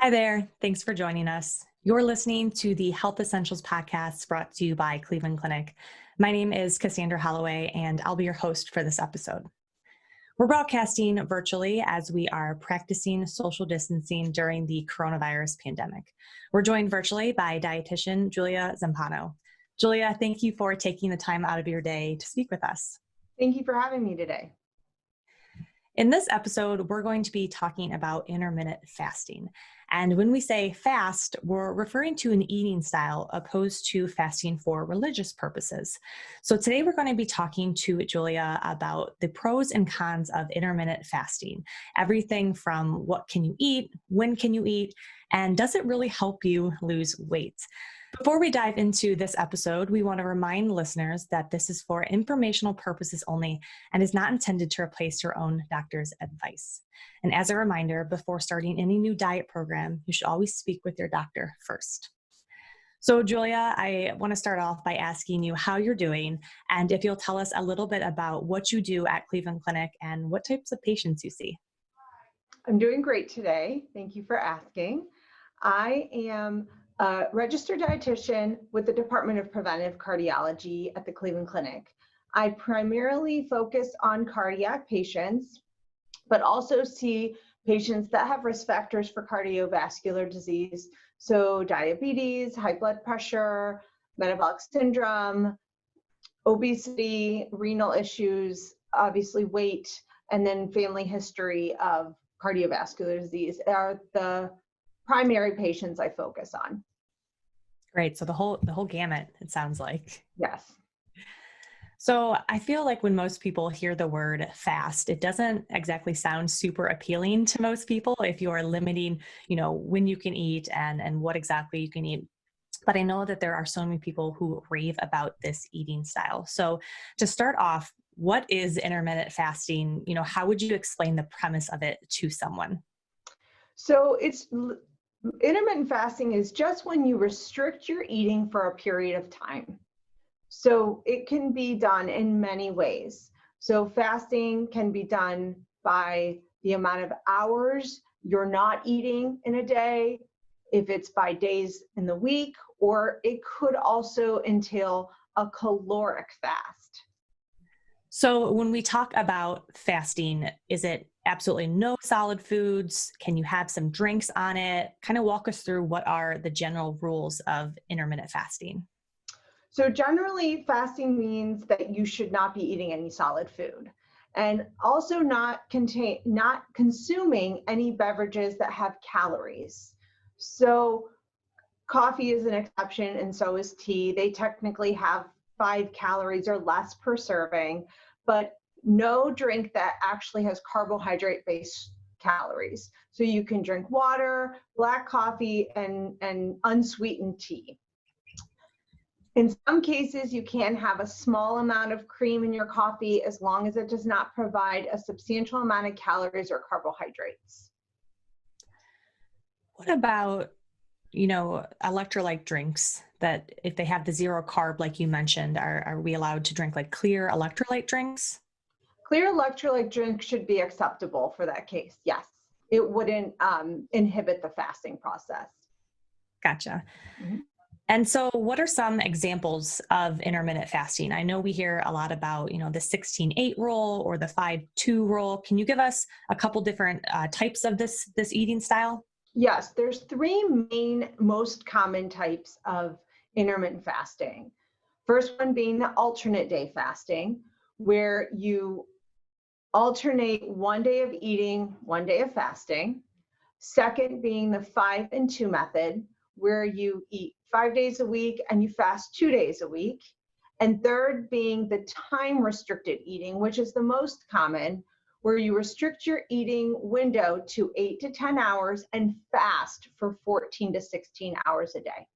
Hi there. Thanks for joining us. You're listening to the Health Essentials podcast brought to you by Cleveland Clinic. My name is Cassandra Holloway, and I'll be your host for this episode. We're broadcasting virtually as we are practicing social distancing during the coronavirus pandemic. We're joined virtually by dietitian Julia Zumpano. Julia, thank you for taking the time out of your day to speak with us. Thank you for having me today. In this episode, we're going to be talking about intermittent fasting. And when we say fast, we're referring to an eating style opposed to fasting for religious purposes. So today we're going to be talking to Julia about the pros and cons of intermittent fasting. Everything from what can you eat, when can you eat, and does it really help you lose weight? Before we dive into this episode, we want to remind listeners that this is for informational purposes only and is not intended to replace your own doctor's advice. And as a reminder, before starting any new diet program, you should always speak with your doctor first. So Julia, I want to start off by asking you how you're doing and if you'll tell us a little bit about what you do at Cleveland Clinic and what types of patients you see. I'm doing great today. Thank you for asking. I am a registered dietitian with the Department of Preventive Cardiology at the Cleveland Clinic. I primarily focus on cardiac patients, but also see patients that have risk factors for cardiovascular disease. So diabetes, high blood pressure, metabolic syndrome, obesity, renal issues, obviously weight, and then family history of cardiovascular disease are the primary patients I focus on. Great. So the whole gamut, it sounds like. Yes. So I feel like when most people hear the word fast, it doesn't exactly sound super appealing to most people if you are limiting, when you can eat and what exactly you can eat. But I know that there are so many people who rave about this eating style. So to start off, what is intermittent fasting? How would you explain the premise of it to someone? So intermittent fasting is just when you restrict your eating for a period of time. So it can be done in many ways. So fasting can be done by the amount of hours you're not eating in a day, if it's by days in the week, or it could also entail a caloric fast. So when we talk about fasting, is it absolutely no solid foods? Can you have some drinks on it? Kind of walk us through what are the general rules of intermittent fasting. So generally, fasting means that you should not be eating any solid food, and also not consuming any beverages that have calories. So coffee is an exception, and so is tea. They technically have 5 calories or less per serving, but no drink that actually has carbohydrate-based calories. So you can drink water, black coffee, and unsweetened tea. In some cases, you can have a small amount of cream in your coffee as long as it does not provide a substantial amount of calories or carbohydrates. What about, electrolyte drinks that if they have the zero carb, like you mentioned, are we allowed to drink like clear electrolyte drinks? Clear electrolyte drinks should be acceptable for that case, yes. It wouldn't inhibit the fasting process. Gotcha. Mm-hmm. And so what are some examples of intermittent fasting? I know we hear a lot about, the 16-8 rule or the 5-2 rule. Can you give us a couple different types of this eating style? Yes, there's 3 main most common types of intermittent fasting. First one being the alternate day fasting, where you alternate 1 day of eating, 1 day of fasting. Second being the 5-2 method, where you eat 5 days a week and you fast 2 days a week. And third being the time restricted eating, which is the most common, where you restrict your eating window to 8 to 10 hours and fast for 14 to 16 hours a day.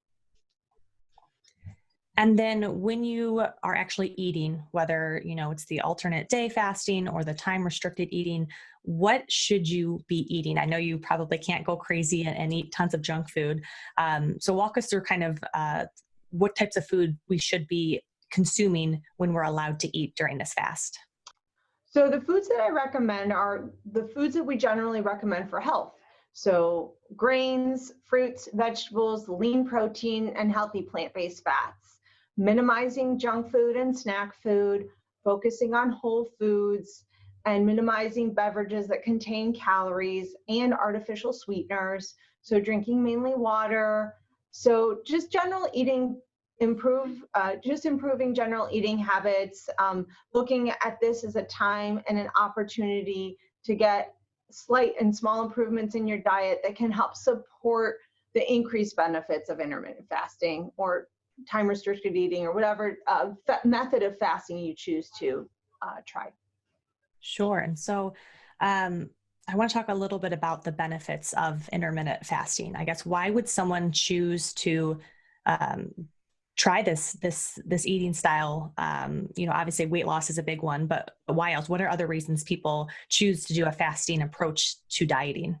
And then when you are actually eating, whether, it's the alternate day fasting or the time restricted eating, what should you be eating? I know you probably can't go crazy and eat tons of junk food. So walk us through kind of what types of food we should be consuming when we're allowed to eat during this fast. So the foods that I recommend are the foods that we generally recommend for health. So grains, fruits, vegetables, lean protein, and healthy plant-based fats, minimizing junk food and snack food, focusing on whole foods, and minimizing beverages that contain calories and artificial sweeteners. So drinking mainly water. So just general eating, improving general eating habits, looking at this as a time and an opportunity to get slight and small improvements in your diet that can help support the increased benefits of intermittent fasting or time restricted eating or whatever method of fasting you choose to try. Sure. And so I want to talk a little bit about the benefits of intermittent fasting. I guess, why would someone choose to try this eating style? Obviously weight loss is a big one, but why else? What are other reasons people choose to do a fasting approach to dieting?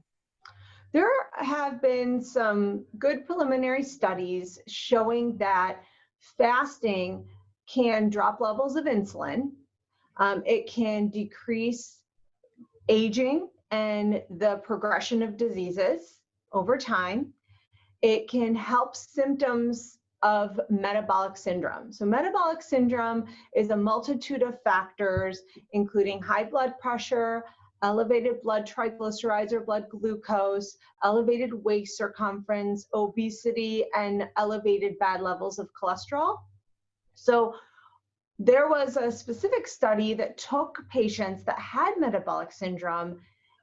There have been some good preliminary studies showing that fasting can drop levels of insulin. It can decrease aging and the progression of diseases over time. It can help symptoms of metabolic syndrome. So metabolic syndrome is a multitude of factors, including high blood pressure, elevated blood triglycerides or blood glucose, elevated waist circumference, obesity, and elevated bad levels of cholesterol. So there was a specific study that took patients that had metabolic syndrome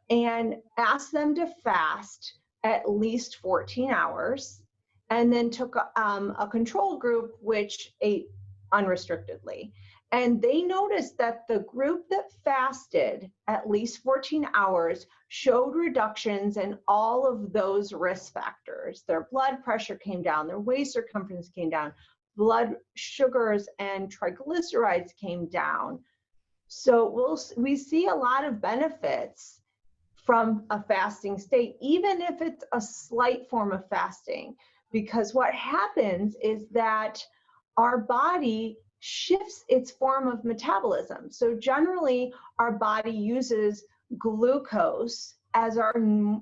and asked them to fast at least 14 hours, and then took a control group which ate unrestrictedly. And they noticed that the group that fasted at least 14 hours showed reductions in all of those risk factors. Their blood pressure came down, their waist circumference came down, blood sugars and triglycerides came down. So we see a lot of benefits from a fasting state, even if it's a slight form of fasting, because what happens is that our body shifts its form of metabolism. So generally, our body uses glucose as our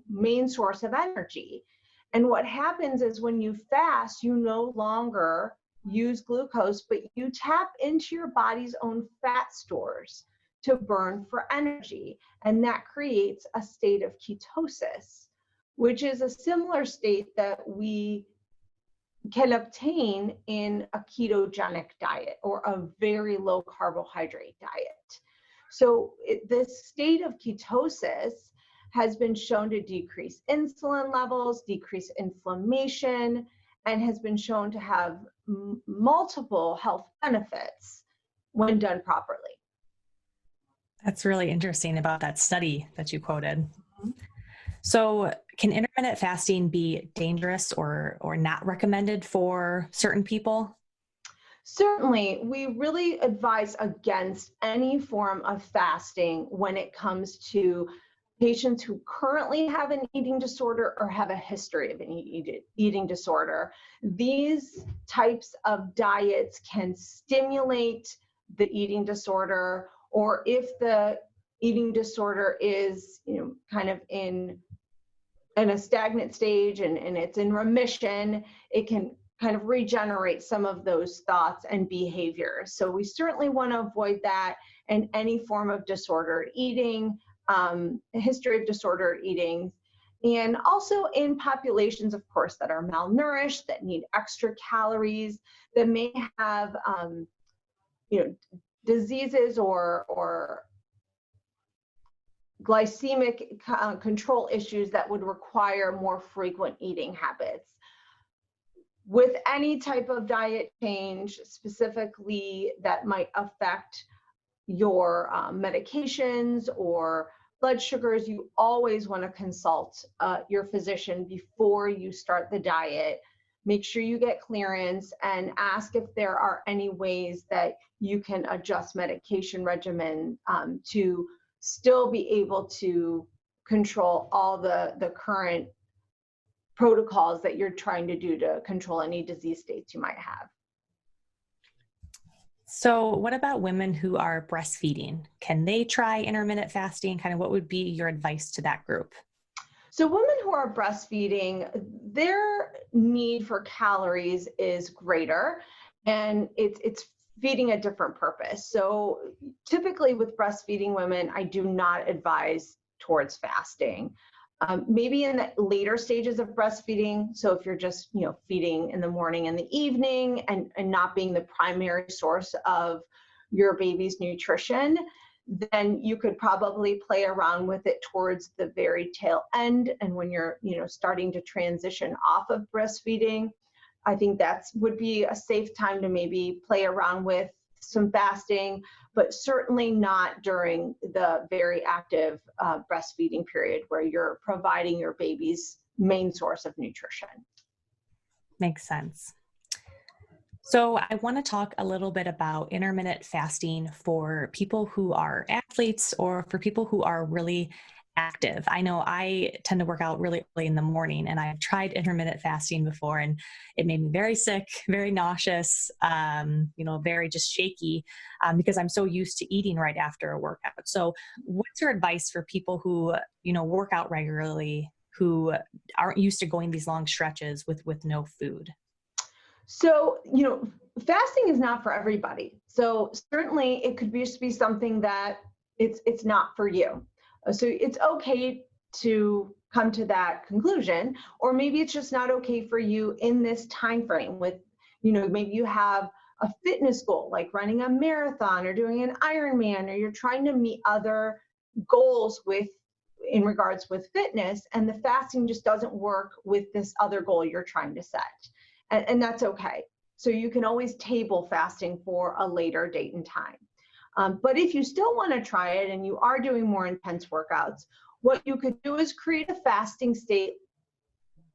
main source of energy. And what happens is when you fast, you no longer use glucose, but you tap into your body's own fat stores to burn for energy. And that creates a state of ketosis, which is a similar state that we can obtain in a ketogenic diet or a very low carbohydrate diet. So this state of ketosis has been shown to decrease insulin levels, decrease inflammation, and has been shown to have multiple health benefits when done properly. That's really interesting about that study that you quoted. So can intermittent fasting be dangerous or not recommended for certain people? Certainly, we really advise against any form of fasting when it comes to patients who currently have an eating disorder or have a history of an eating disorder. These types of diets can stimulate the eating disorder, or if the eating disorder is, kind of in a stagnant stage and it's in remission, it can kind of regenerate some of those thoughts and behaviors. So we certainly want to avoid that, and any form of disordered eating, a history of disordered eating, and also in populations, of course, that are malnourished, that need extra calories, that may have, diseases or glycemic control issues that would require more frequent eating habits. With any type of diet change, specifically that might affect your medications or blood sugars, you always want to consult your physician before you start the diet. Make sure you get clearance and ask if there are any ways that you can adjust medication regimen to still be able to control all the current protocols that you're trying to do to control any disease states you might have. So what about women who are breastfeeding? Can they try intermittent fasting? Kind of what would be your advice to that group? So women who are breastfeeding, their need for calories is greater, and it's feeding a different purpose. So typically with breastfeeding women, I do not advise towards fasting. Maybe in the later stages of breastfeeding. So if you're just, feeding in the morning and the evening and not being the primary source of your baby's nutrition, then you could probably play around with it towards the very tail end. And when you're, starting to transition off of breastfeeding, I think that would be a safe time to maybe play around with some fasting, but certainly not during the very active breastfeeding period where you're providing your baby's main source of nutrition. Makes sense. So I want to talk a little bit about intermittent fasting for people who are athletes or for people who are really active. I know I tend to work out really early in the morning, and I've tried intermittent fasting before, and it made me very sick, very nauseous, very just shaky because I'm so used to eating right after a workout. So what's your advice for people who, work out regularly, who aren't used to going these long stretches with no food? So, fasting is not for everybody. So certainly it could just be something that it's not for you. So it's okay to come to that conclusion, or maybe it's just not okay for you in this time frame with, maybe you have a fitness goal like running a marathon or doing an Ironman, or you're trying to meet other goals in regards with fitness, and the fasting just doesn't work with this other goal you're trying to set. And that's okay. So you can always table fasting for a later date and time. But if you still want to try it and you are doing more intense workouts, what you could do is create a fasting state.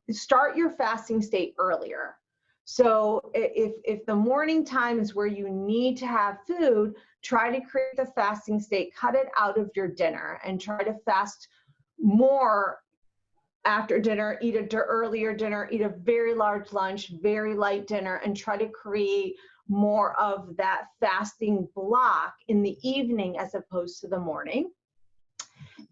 Start your fasting state earlier. So if the morning time is where you need to have food, try to create the fasting state, cut it out of your dinner, and try to fast more after dinner, eat a earlier dinner, eat a very large lunch, very light dinner, and try to create more of that fasting block in the evening as opposed to the morning.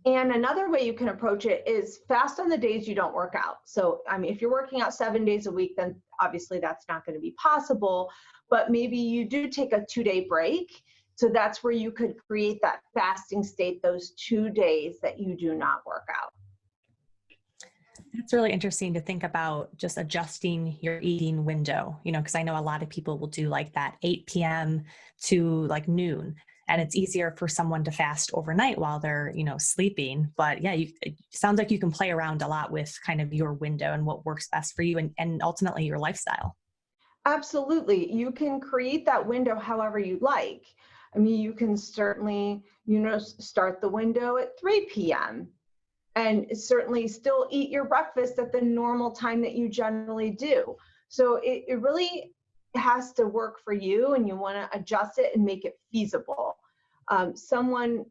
And another way you can approach it is fast on the days you don't work out. So, if you're working out 7 days a week, then obviously that's not going to be possible, but maybe you do take a 2-day break. So that's where you could create that fasting state those 2 days that you do not work out. That's really interesting to think about, just adjusting your eating window, because I know a lot of people will do like that 8 p.m. to like noon, and it's easier for someone to fast overnight while they're, sleeping. But yeah, it sounds like you can play around a lot with kind of your window and what works best for you and ultimately your lifestyle. Absolutely. You can create that window however you like. You can certainly, start the window at 3 p.m. and certainly still eat your breakfast at the normal time that you generally do. So it really has to work for you, and you want to adjust it and make it feasible. Someone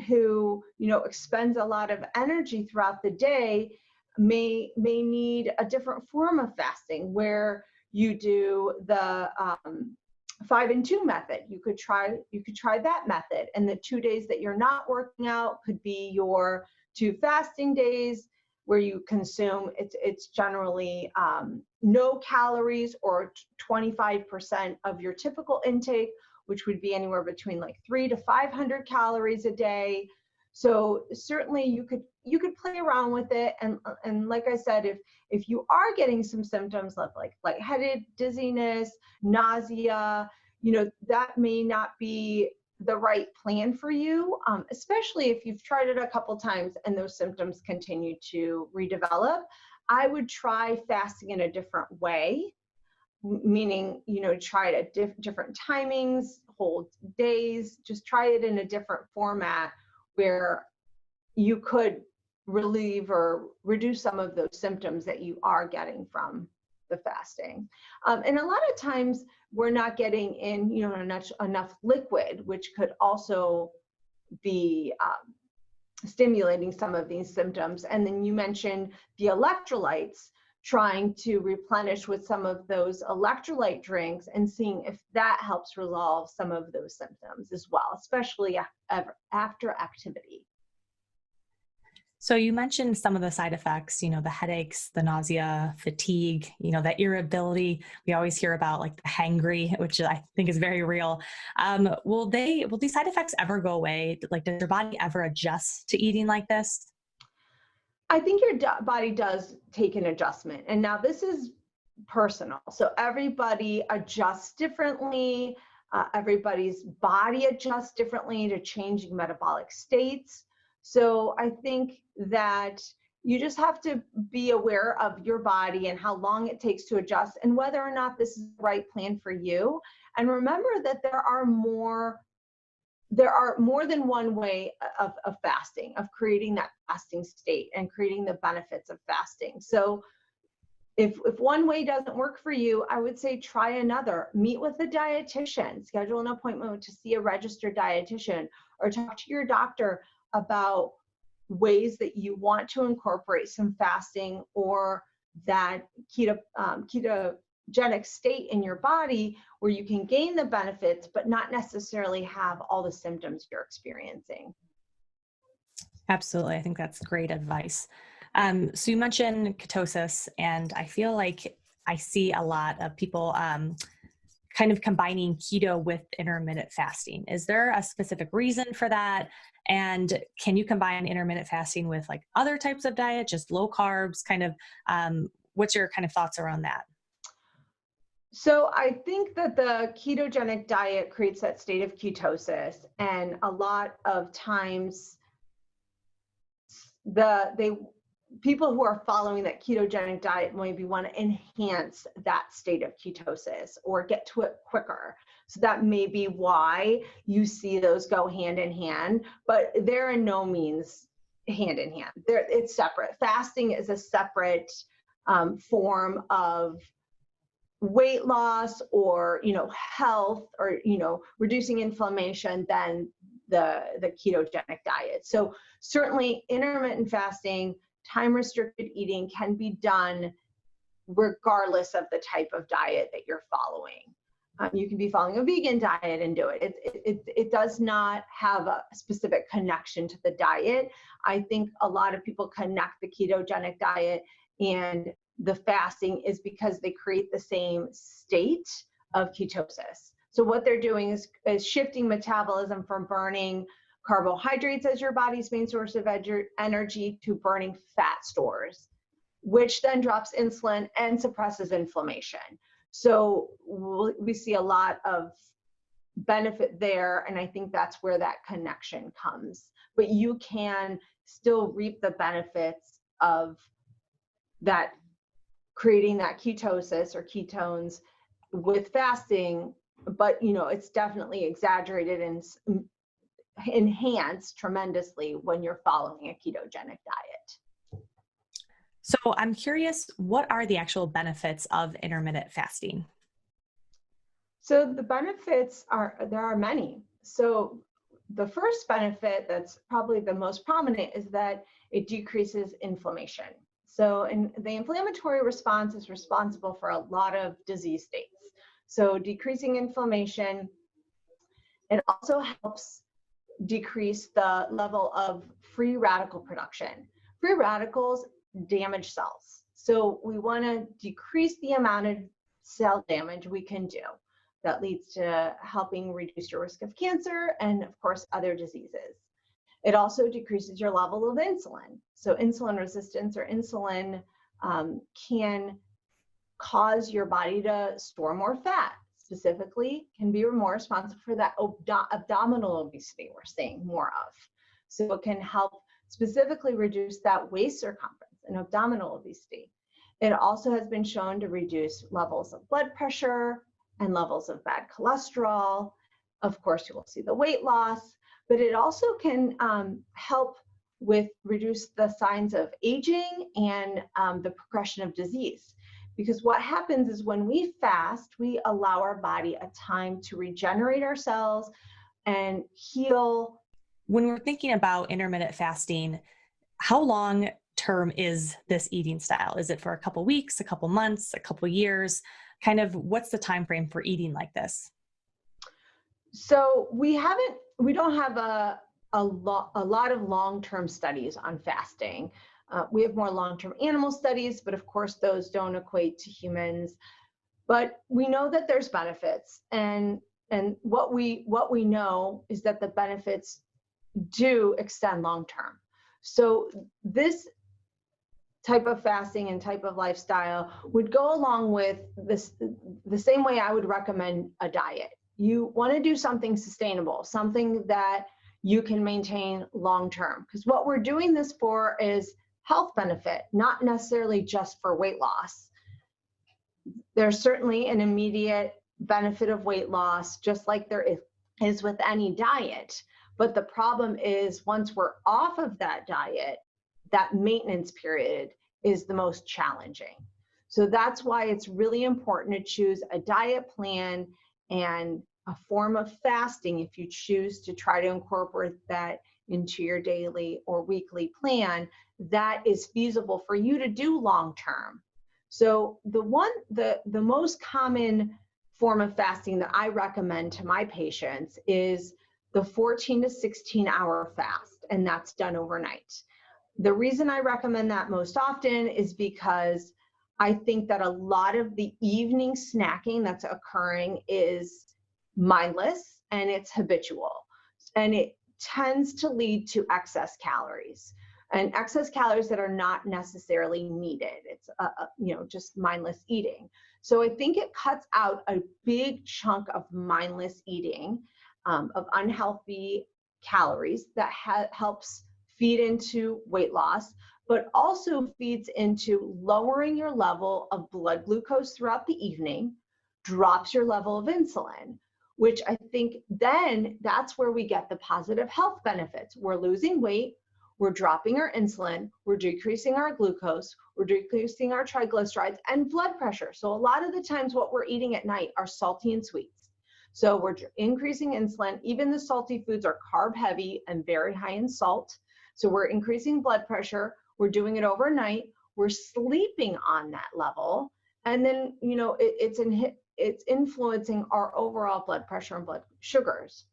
who, expends a lot of energy throughout the day may need a different form of fasting where you do the 5 and 2 method. You could try that method, and the 2 days that you're not working out could be your 2 fasting days where you consume, it's generally no calories or 25% of your typical intake, which would be anywhere between like 300 to 500 calories a day. So certainly you could play around with it, and like I said, if you are getting some symptoms of like lightheaded, dizziness, nausea, that may not be the right plan for you, especially if you've tried it a couple times and those symptoms continue to redevelop. I would try fasting in a different way, meaning, try it at different timings, whole days, just try it in a different format where you could relieve or reduce some of those symptoms that you are getting from the fasting. And a lot of times we're not getting in, enough liquid, which could also be stimulating some of these symptoms. And then you mentioned the electrolytes, trying to replenish with some of those electrolyte drinks and seeing if that helps resolve some of those symptoms as well, especially after activity. So you mentioned some of the side effects, the headaches, the nausea, fatigue, that irritability. We always hear about like the hangry, which I think is very real. Will these side effects ever go away? Like, does your body ever adjust to eating like this? I think your body does take an adjustment. And now this is personal. So everybody adjusts differently. Everybody's body adjusts differently to changing metabolic states. So I think that you just have to be aware of your body and how long it takes to adjust and whether or not this is the right plan for you. And remember that there are more than one way of fasting, of creating that fasting state and creating the benefits of fasting. So if one way doesn't work for you, I would say try another. Meet with a dietitian, schedule an appointment to see a registered dietitian, or talk to your doctor about ways that you want to incorporate some fasting or that ketogenic state in your body where you can gain the benefits but not necessarily have all the symptoms you're experiencing. Absolutely. I think that's great advice. So you mentioned ketosis, and I feel like I see a lot of people kind of combining keto with intermittent fasting. Is there a specific reason for that? And can you combine intermittent fasting with like other types of diet, just low carbs, kind of, what's your kind of thoughts around that? So I think that the ketogenic diet creates that state of ketosis, and a lot of times they people who are following that ketogenic diet maybe want to enhance that state of ketosis or get to it quicker. So that may be why you see those go hand in hand, but they're in no means hand in hand. It's separate. Fasting is a separate form of weight loss or health or reducing inflammation than the ketogenic diet. So certainly intermittent fasting, time restricted eating can be done regardless of the type of diet that you're following. You can be following a vegan diet and do it. It does not have a specific connection to the diet. I think a lot of people connect the ketogenic diet and the fasting is because they create the same state of ketosis. So what they're doing is shifting metabolism from burning carbohydrates as your body's main source of energy to burning fat stores, which then drops insulin and suppresses inflammation. So we see a lot of benefit there, and I think that's where that connection comes. But you can still reap the benefits of that, creating that ketosis or ketones with fasting, but it's definitely exaggerated and enhanced tremendously when you're following a ketogenic diet. So I'm curious, what are the actual benefits of intermittent fasting? So the benefits there are many. So the first benefit that's probably the most prominent is that it decreases inflammation. So the inflammatory response is responsible for a lot of disease states. So decreasing inflammation, it also helps decrease the level of free radical production. Free radicals damage cells. So we want to decrease the amount of cell damage we can do. That leads to helping reduce your risk of cancer and, of course, other diseases. It also decreases your level of insulin. So insulin resistance or insulin can cause your body to store more fat. Specifically, can be more responsible for that abdominal obesity we're seeing more of. So it can help specifically reduce that waist circumference and abdominal obesity. It also has been shown to reduce levels of blood pressure and levels of bad cholesterol. Of course, you will see the weight loss, but it also can help with reduce the signs of aging and the progression of disease. Because what happens is when we fast, we allow our body a time to regenerate ourselves and heal. When we're thinking about intermittent fasting, how long term is this eating style? Is it for a couple weeks, a couple months, a couple years? Kind of what's the time frame for eating like this? So we don't have a lot of long-term studies on fasting. We have more long-term animal studies, but of course those don't equate to humans. But we know that there's benefits, and what we know is that the benefits do extend long-term. So this type of fasting and type of lifestyle would go along with this, the same way I would recommend a diet. You want to do something sustainable, something that you can maintain long-term, because what we're doing this for is health benefit, not necessarily just for weight loss. There's certainly an immediate benefit of weight loss, just like there is with any diet. But the problem is, once we're off of that diet, that maintenance period is the most challenging. So that's why it's really important to choose a diet plan and a form of fasting, if you choose to try to incorporate that into your daily or weekly plan, that is feasible for you to do long term. So the most common form of fasting that I recommend to my patients is the 14 to 16 hour fast, and that's done overnight. The reason I recommend that most often is because I think that a lot of the evening snacking that's occurring is mindless and it's habitual, and it tends to lead to excess calories, and excess calories that are not necessarily needed. It's just mindless eating. So I think it cuts out a big chunk of mindless eating, of unhealthy calories that helps feed into weight loss, but also feeds into lowering your level of blood glucose throughout the evening, drops your level of insulin, which I think then that's where we get the positive health benefits. We're losing weight, we're dropping our insulin, we're decreasing our glucose, we're decreasing our triglycerides and blood pressure. So a lot of the times what we're eating at night are salty and sweets. So we're increasing insulin. Even the salty foods are carb heavy and very high in salt. So we're increasing blood pressure. We're doing it overnight. We're sleeping on that level. And then, it's influencing our overall blood pressure and blood sugars.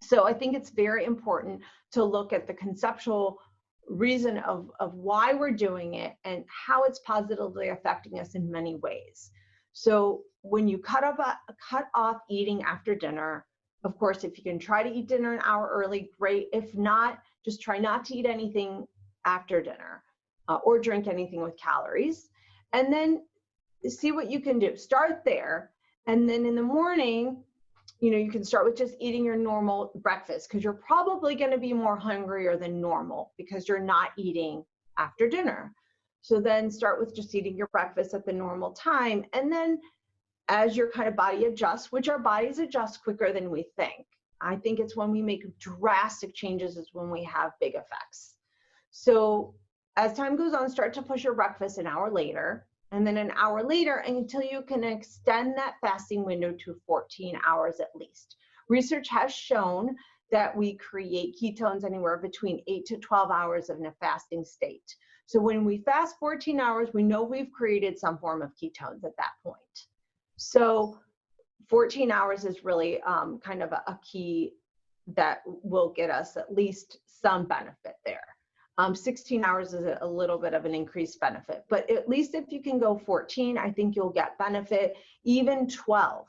So I think it's very important to look at the conceptual reason of why we're doing it and how it's positively affecting us in many ways. So when you cut off eating after dinner, of course, if you can try to eat dinner an hour early, great. If not, just try not to eat anything after dinner or drink anything with calories. And then see what you can do. Start there. And then in the morning, you can start with just eating your normal breakfast, because you're probably going to be more hungrier than normal because you're not eating after dinner. So then start with just eating your breakfast at the normal time. And then as your kind of body adjusts, which our bodies adjust quicker than we think. I think it's when we make drastic changes is when we have big effects. So as time goes on, start to push your breakfast an hour later, and then an hour later, until you can extend that fasting window to 14 hours at least. Research has shown that we create ketones anywhere between 8 to 12 hours in a fasting state. So when we fast 14 hours, we know we've created some form of ketones at that point. So 14 hours is really kind of a key that will get us at least some benefit there. 16 hours is a little bit of an increased benefit, but at least if you can go 14, I think you'll get benefit, even 12.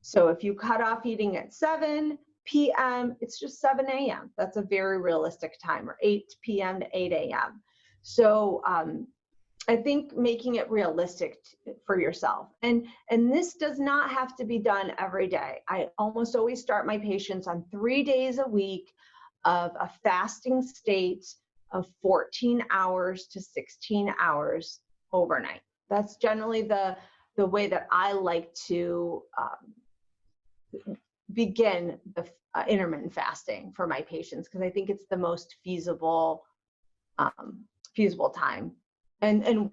So if you cut off eating at 7 p.m., it's just 7 a.m. That's a very realistic time, or 8 p.m. to 8 a.m. So I think making it realistic for yourself. And this does not have to be done every day. I almost always start my patients on 3 days a week of a fasting state of 14 hours to 16 hours overnight. That's generally the way that I like to begin the intermittent fasting for my patients, because I think it's the most feasible time and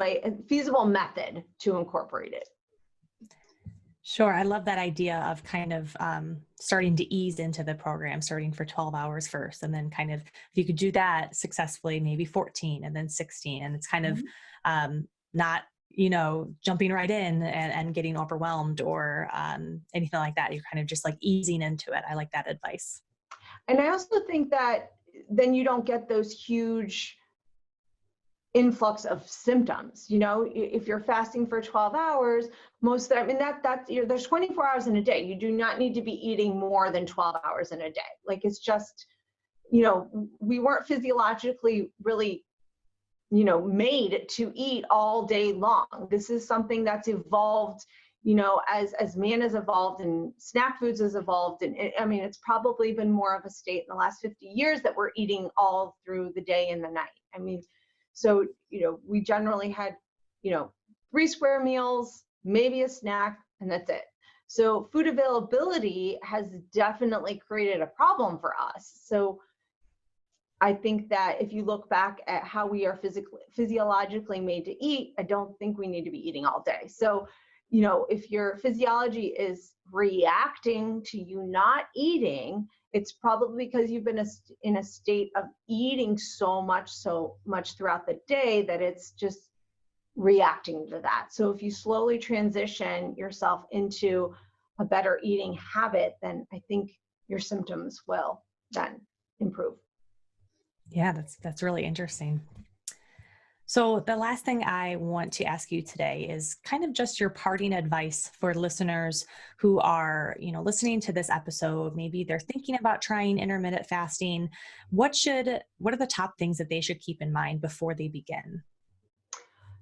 feasible method to incorporate it. Sure. I love that idea of kind of starting to ease into the program, starting for 12 hours first, and then kind of, if you could do that successfully, maybe 14 and then 16. And it's kind of not, jumping right in and getting overwhelmed or anything like that. You're kind of just like easing into it. I like that advice. And I also think that then you don't get those huge influx of symptoms. If you're fasting for 12 hours, there's 24 hours in a day. You do not need to be eating more than 12 hours in a day. Like, it's just, we weren't physiologically really, made to eat all day long. This is something that's evolved, as man has evolved and snack foods has evolved. And it's probably been more of a state in the last 50 years that we're eating all through the day and the night. So, we generally had, 3 square meals, maybe a snack, and that's it. So food availability has definitely created a problem for us. So I think that if you look back at how we are physiologically made to eat, I don't think we need to be eating all day. So, if your physiology is reacting to you not eating, it's probably because you've been in a state of eating so much throughout the day that it's just reacting to that. So if you slowly transition yourself into a better eating habit, then I think your symptoms will then improve. Yeah, that's really interesting. So the last thing I want to ask you today is kind of just your parting advice for listeners who are, listening to this episode. Maybe they're thinking about trying intermittent fasting. What are the top things that they should keep in mind before they begin?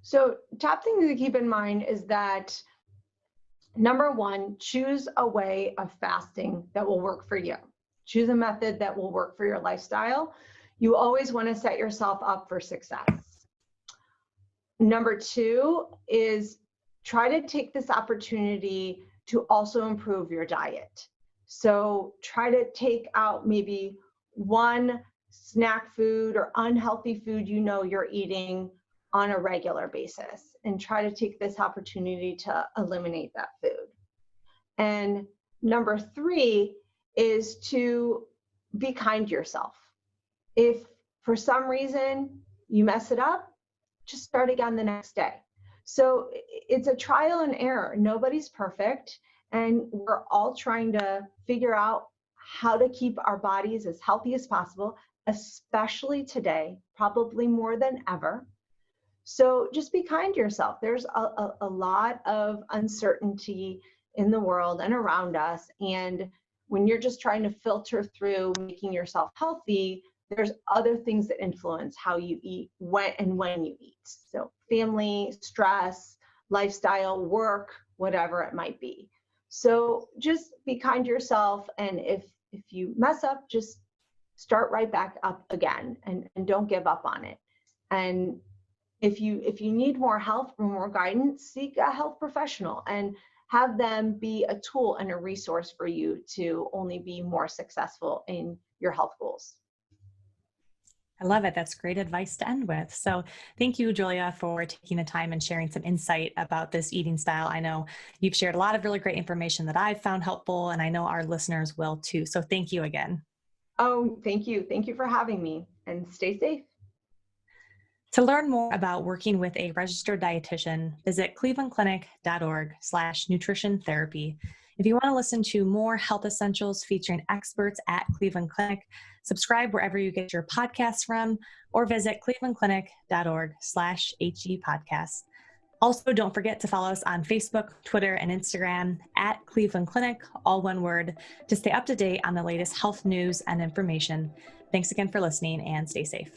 So top thing to keep in mind is that, number one, choose a way of fasting that will work for you. Choose a method that will work for your lifestyle. You always want to set yourself up for success. Number two is try to take this opportunity to also improve your diet. So try to take out maybe one snack food or unhealthy food you're eating on a regular basis, and try to take this opportunity to eliminate that food. And number three is to be kind to yourself. If for some reason you mess it up, just start again the next day. So it's a trial and error. Nobody's perfect. And we're all trying to figure out how to keep our bodies as healthy as possible, especially today, probably more than ever. So just be kind to yourself. There's a lot of uncertainty in the world and around us. And when you're just trying to filter through making yourself healthy, there's other things that influence how you eat, when you eat. So family, stress, lifestyle, work, whatever it might be. So just be kind to yourself. And if you mess up, just start right back up again, and don't give up on it. And if you need more help or more guidance, seek a health professional and have them be a tool and a resource for you to only be more successful in your health goals. I love it. That's great advice to end with. So thank you, Julia, for taking the time and sharing some insight about this eating style. I know you've shared a lot of really great information that I've found helpful, and I know our listeners will too. So thank you again. Oh, thank you. Thank you for having me, and stay safe. To learn more about working with a registered dietitian, visit clevelandclinic.org/nutrition therapy. If you want to listen to more health essentials featuring experts at Cleveland Clinic, subscribe wherever you get your podcasts from, or visit clevelandclinic.org/HE podcast. Also, don't forget to follow us on Facebook, Twitter, and Instagram at Cleveland Clinic, all one word, to stay up to date on the latest health news and information. Thanks again for listening, and stay safe.